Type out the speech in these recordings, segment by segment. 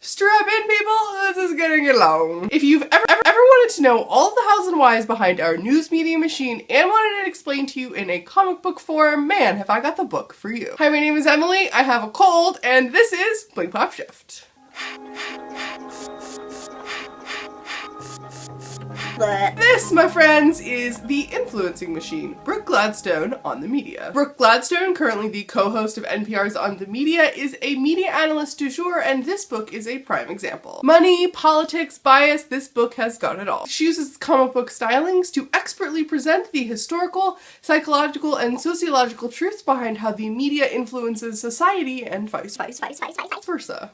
Strap in, people, this is getting long. If you've ever wanted to know all the hows and whys behind our news media machine and wanted it explained to you in a comic book form, man, have I got the book for you. Hi, my name is Emily, I have a cold, and this is Blink Pop Shift. This, my friends, is The Influencing Machine, Brook Gladstone on the media. Brook Gladstone, currently the co-host of NPR's On the Media, is a media analyst du jour, and this book is a prime example. Money, politics, bias, this book has got it all. She uses comic book stylings to expertly present the historical, psychological, and sociological truths behind how the media influences society and vice versa.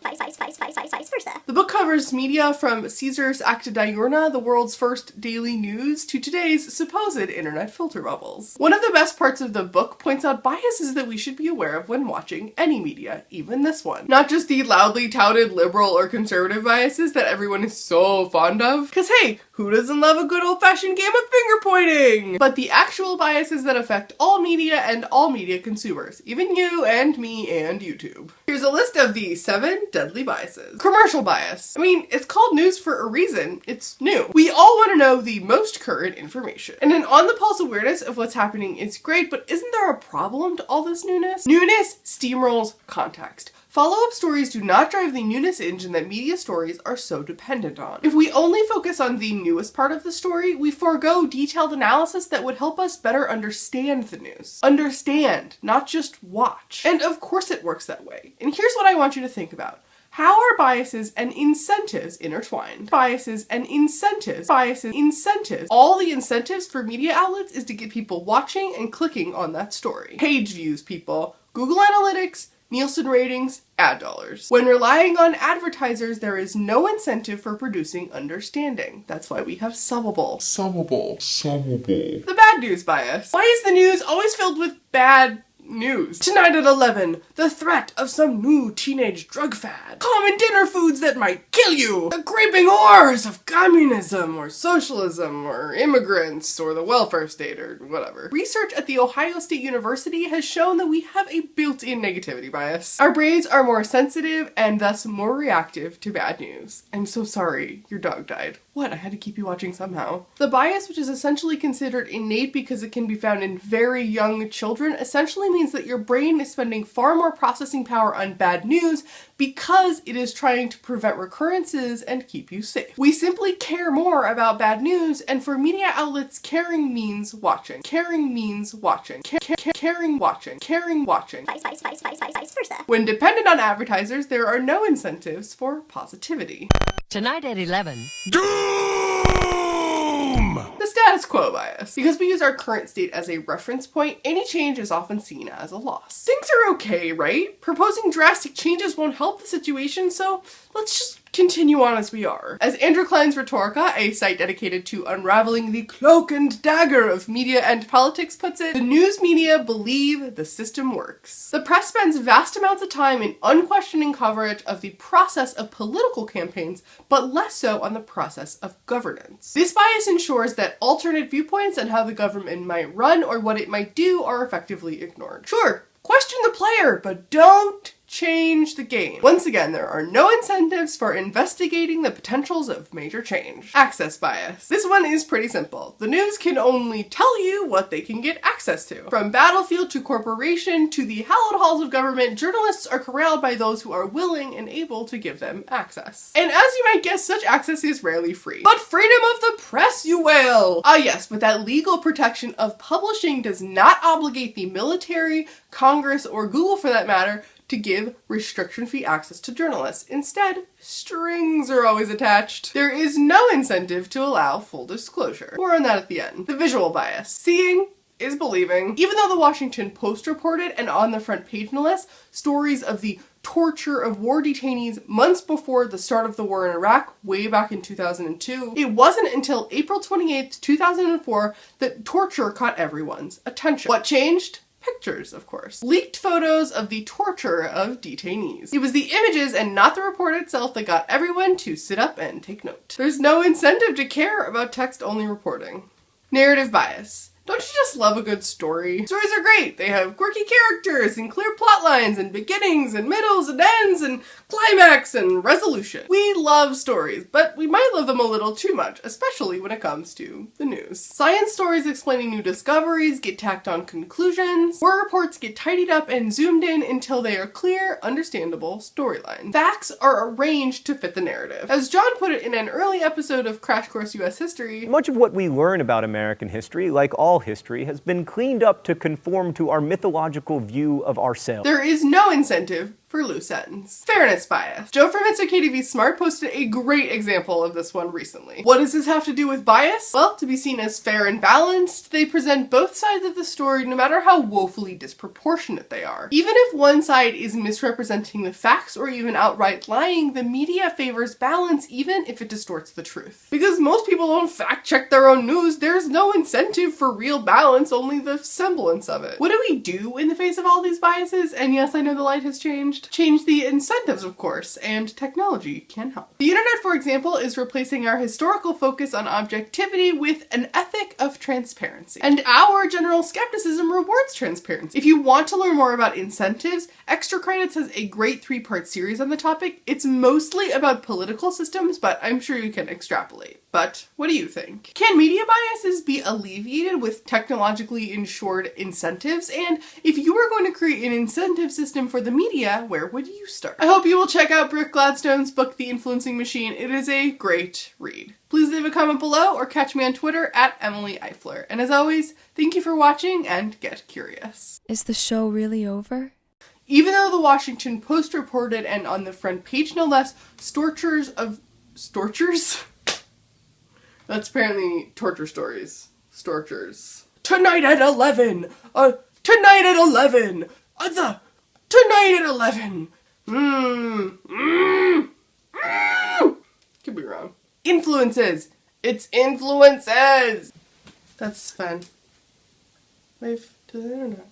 The book covers media from Caesar's Acta Diurna, the world's first daily news, to today's supposed internet filter bubbles. One of the best parts of the book points out biases that we should be aware of when watching any media, even this one. Not just the loudly touted liberal or conservative biases that everyone is so fond of, because hey, who doesn't love a good old-fashioned game of finger pointing? But the actual biases that affect all media and all media consumers, even you and me and YouTube. Here's a list of the 7 deadly biases. Commercial bias. I mean, it's called news for a reason. It's new. We all want to know the most current information. And an on-the-pulse awareness of what's happening is great, but isn't there a problem to all this newness? Newness steamrolls context. Follow-up stories do not drive the newness engine that media stories are so dependent on. If we only focus on the newest part of the story, we forego detailed analysis that would help us better understand the news. Understand, not just watch. And of course it works that way. And here's what I want you to think about. How are biases and incentives intertwined? Biases and incentives. Biases, incentives. All the incentives for media outlets is to get people watching and clicking on that story. Page views, people. Google Analytics, Nielsen ratings, ad dollars. When relying on advertisers, there is no incentive for producing understanding. That's why we have subbable. The bad news bias. Why is the news always filled with bad news? Tonight at 11, the threat of some new teenage drug fad. Common dinner foods that might kill you. The creeping horrors of communism or socialism or immigrants or the welfare state or whatever. Research at The Ohio State University has shown that we have a built-in negativity bias. Our brains are more sensitive and thus more reactive to bad news. I'm so sorry, your dog died. What? I had to keep you watching somehow. The bias, which is essentially considered innate because it can be found in very young children, essentially means that your brain is spending far more processing power on bad news because it is trying to prevent recurrences and keep you safe. We simply care more about bad news, and for media outlets, caring means watching. Caring means watching. Caring watching. Caring watching. Vice versa. When dependent on advertisers, there are no incentives for positivity. Tonight at 11. The status quo bias. Because we use our current state as a reference point, any change is often seen as a loss. Things are okay, right? Proposing drastic changes won't help the situation, so let's just continue on as we are. As Andrew Klein's Rhetorica, a site dedicated to unraveling the cloak and dagger of media and politics, puts it, the news media believe the system works. The press spends vast amounts of time in unquestioning coverage of the process of political campaigns, but less so on the process of governance. This bias ensures that alternate viewpoints on how the government might run or what it might do are effectively ignored. Sure, question the player, but don't change the game. Once again, there are no incentives for investigating the potentials of major change. Access bias. This one is pretty simple. The news can only tell you what they can get access to. From battlefield to corporation to the hallowed halls of government, journalists are corralled by those who are willing and able to give them access. And as you might guess, such access is rarely free. But freedom of the press, you wail! Ah yes, but that legal protection of publishing does not obligate the military, Congress, or Google for that matter, to give restriction-free access to journalists. Instead, strings are always attached. There is no incentive to allow full disclosure. More on that at the end. The visual bias. Seeing is believing. Even though the Washington Post reported, and on the front page no less, stories of the torture of war detainees months before the start of the war in Iraq, way back in 2002, it wasn't until April 28th, 2004 that torture caught everyone's attention. What changed? Pictures, of course. Leaked photos of the torture of detainees. It was the images and not the report itself that got everyone to sit up and take note. There's no incentive to care about text-only reporting. Narrative bias. Don't you just love a good story? Stories are great. They have quirky characters and clear plot lines and beginnings and middles and ends and climax and resolution. We love stories, but we might love them a little too much, especially when it comes to the news. Science stories explaining new discoveries get tacked on conclusions. War reports get tidied up and zoomed in until they are clear, understandable storylines. Facts are arranged to fit the narrative. As John put it in an early episode of Crash Course US History, much of what we learn about American history, like all history, has been cleaned up to conform to our mythological view of ourselves. There is no incentive for loose ends. Fairness bias. Joe from It's Okay to Be Smart posted a great example of this one recently. What does this have to do with bias? Well, to be seen as fair and balanced, they present both sides of the story no matter how woefully disproportionate they are. Even if one side is misrepresenting the facts or even outright lying, the media favors balance even if it distorts the truth. Because most people don't fact check their own news, there's no incentive for real balance, only the semblance of it. What do we do in the face of all these biases? And yes, I know the light has changed. Change the incentives, of course, and technology can help. The internet, for example, is replacing our historical focus on objectivity with an ethic of transparency. And our general skepticism rewards transparency. If you want to learn more about incentives, Extra Credits has a great 3-part series on the topic. It's mostly about political systems, but I'm sure you can extrapolate. But what do you think? Can media biases be alleviated with technologically ensured incentives? And if you were going to create an incentive system for the media, where would you start? I hope you will check out Brook Gladstone's book, The Influencing Machine. It is a great read. Please leave a comment below or catch me on Twitter at Emily Eifler. And as always, thank you for watching and get curious. Is the show really over? Even though the Washington Post reported, and on the front page no less, storchers? That's apparently torture stories. Storchers. Tonight at 11! Tonight at 11! Tonight at 11! Could be wrong. Influences! It's influences! That's fun. Wave to the internet.